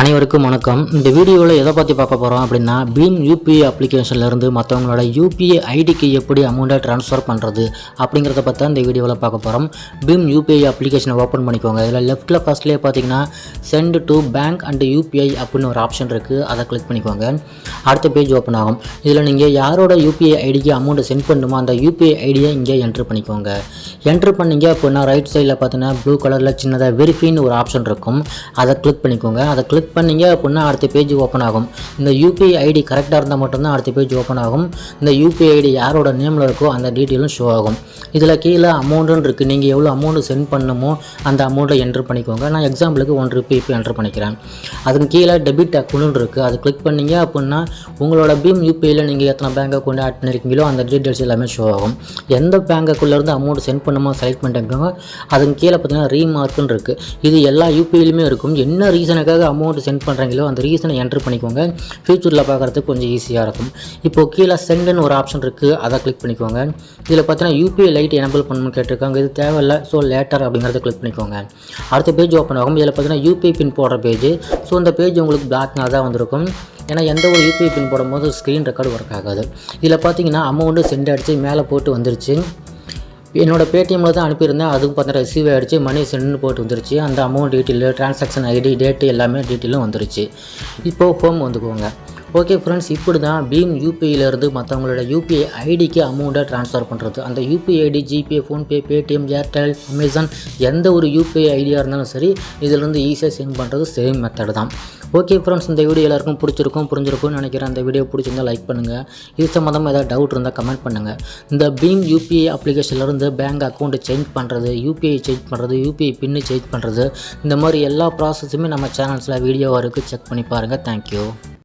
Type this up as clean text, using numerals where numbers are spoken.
அனைவருக்கும் வணக்கம். இந்த வீடியோவில் எதை பற்றி பார்க்க போகிறோம் அப்படின்னா, பீம் யூபிஐ அப்ளிகேஷன்லேருந்து மற்றவங்களோட யூபிஐ ஐடிக்கு எப்படி அமௌண்ட்டை ட்ரான்ஸ்ஃபர் பண்ணுறது அப்படிங்கிறத பற்றி இந்த வீடியோவில் பார்க்க போகிறோம். பீம் யூபிஐ அப்ளிகேஷனை ஓப்பன் பண்ணிக்கோங்க. இதில் லெஃப்ட்டில் ஃபஸ்ட்லேயே பார்த்தீங்கன்னா sent to bank and UPI அப்படின்னு ஒரு ஆப்ஷன் இருக்குது. அதை கிளிக் பண்ணிக்கோங்க. அடுத்த பேஜ் ஓப்பன் ஆகும். இதில் நீங்கள் யாரோட யூபிஐ ஐடிக்கு அமௌண்ட்டை சென்ட் பண்ணுமோ அந்த யூபிஐ ஐடியை இங்கே என்ட்ரு பண்ணிக்கோங்க. என்ட்ரு பண்ணிங்க அப்படின்னா ரைட் சைடில் பார்த்தீங்கன்னா ப்ளூ கலரில் சின்னதாக வெரிஃபைன்னு ஒரு ஆப்ஷன் இருக்கும். அதை கிளிக் பண்ணிக்கோங்க. அதை கிளிக் பண்ணிங்க அப்படின்னா அடுத்த பேஜ் ஓப்பன் ஆகும். இந்த யூபிஐ ஐடி கரெக்டாக இருந்தால் மட்டும்தான் அடுத்த பேஜ் ஓப்பன் ஆகும். இந்த யூபிஐ ஐடி யாரோட நேமில் இருக்கோ அந்த டீட்டெயிலும் ஷோ ஆகும். இதில் கீழே அமௌண்ட்டுன்னு இருக்குது. நீங்கள் எவ்வளோ அமௌண்ட்டு சென்ட் பண்ணணுமோ அந்த அமௌண்ட்டை என்ட்ரு பண்ணிக்கோங்க. நான் எக்ஸாம்பிளுக்கு ₹1 இப்போ என்ட்ரு பண்ணிக்கிறேன். அதுக்கு கீழே டெபிட் அக்கௌண்ட்டுன்னு இருக்குது. அது கிளிக் பண்ணிங்க அப்படின்னா உங்களோட பீம் யூபிஐயில் நீங்கள் எத்தனை பேங்க் அக்கௌண்ட் ஆட் பண்ணியிருக்கீங்களோ அந்த டீட்டெயில்ஸ் எல்லாமே ஷோ ஆகும். எந்த பேங்க் அக்கௌண்ட்லேருந்து அமௌண்ட் சென்ட் பண்ணுமோ செலக்ட் பண்ணிட்டாங்க. அதுக்கு கீழே பார்த்தீங்கன்னா ரீமார்க்குன்னு இருக்குது. இது எல்லா யூபிஐலுமே இருக்கும். என்ன ரீசனுக்காக அமௌண்ட் சென்ட் பண்ணுறீங்களோ அந்த ரீசனை என்ட்ரு பண்ணிக்கோங்க. ஃபியூச்சரில் பார்க்குறதுக்கு கொஞ்சம் ஈஸியாக இருக்கும். இப்போது கீழே சென்டுன்னு ஒரு ஆப்ஷன் இருக்குது. அதை கிளிக் பண்ணிக்கோங்க. இதில் பார்த்தீங்கன்னா யூபிஐ லைட் எனபிள் பண்ணணும்னு கேட்டிருக்காங்க. இது தேவையில்லை. ஸோ லேட்டர் அப்படிங்கிறத கிளிக் பண்ணிக்கோங்க. அடுத்த பேஜ் ஓப்பன் ஆகும். இதில் பார்த்தீங்கன்னா யூபிஐ பின் போடுற பேஜ். ஸோ இந்த பேஜ் உங்களுக்கு பிளாக்னாக தான் வந்திருக்கும். ஏன்னா எந்த ஒரு யூபிஐ பின் போடும்போது ஸ்க்ரீன் ரெக்கார்டு ஒர்க் ஆகாது. இதில் பார்த்தீங்கன்னா அமௌண்ட்டு சென்ட் அடித்து மேலே போட்டு வந்துருச்சு. என்னோட பேடிஎம்மில் தான் அனுப்பியிருந்தேன். அதுவும் பார்த்தீங்கன்னா ரிசீவ் ஆகிடுச்சு. மணி சென்ட்னு போட்டு வந்துருச்சு. அந்த amount detail, transaction ID, date எல்லாமே டீட்டெயிலும் வந்துருச்சு. இப்போது ஹோம் வந்துக்குவோங்க. ஓகே ஃப்ரெண்ட்ஸ், இப்படி தான் பீம் யூபிஐலேருந்து மற்றவங்களோட யூபிஐ ஐடிக்கு அமௌண்ட்டை ட்ரான்ஸ்ஃபர் பண்ணுறது. அந்த UPI ID GPay, PhonePe, Paytm, Airtel, Amazon எந்த ஒரு யூபிஐ ஐடியாக இருந்தாலும் சரி இதிலேருந்து ஈஸியாக சென்ட் பண்ணுறது சேம் மெத்தட் தான். ஓகே ஃப்ரெண்ட்ஸ், இந்த வீடியோ எல்லாருக்கும் புரிஞ்சிருக்கும்னு நினைக்கிறேன். அந்த வீடியோ பிடிச்சிருந்தால் லைக் பண்ணுங்கள். இது சம்மந்தமாக ஏதாவது டவுட் இருந்தால் கமெண்ட் பண்ணுங்கள். இந்த பீம் யூபிஐ அப்ளிகேஷன்லேருந்து பேங்க் அக்கௌண்ட்டு சேஞ்ச் பண்ணுறது, யூபிஐ சேஞ்ச் பண்ணுறது, யூபிஐ பின்னு சேஞ்ச் பண்ணுறது, இந்த மாதிரி எல்லா ப்ராசஸுமே நம்ம சேனல்ஸில் வீடியோவாக இருக்குது. செக் பண்ணி பாருங்கள். தேங்க்யூ.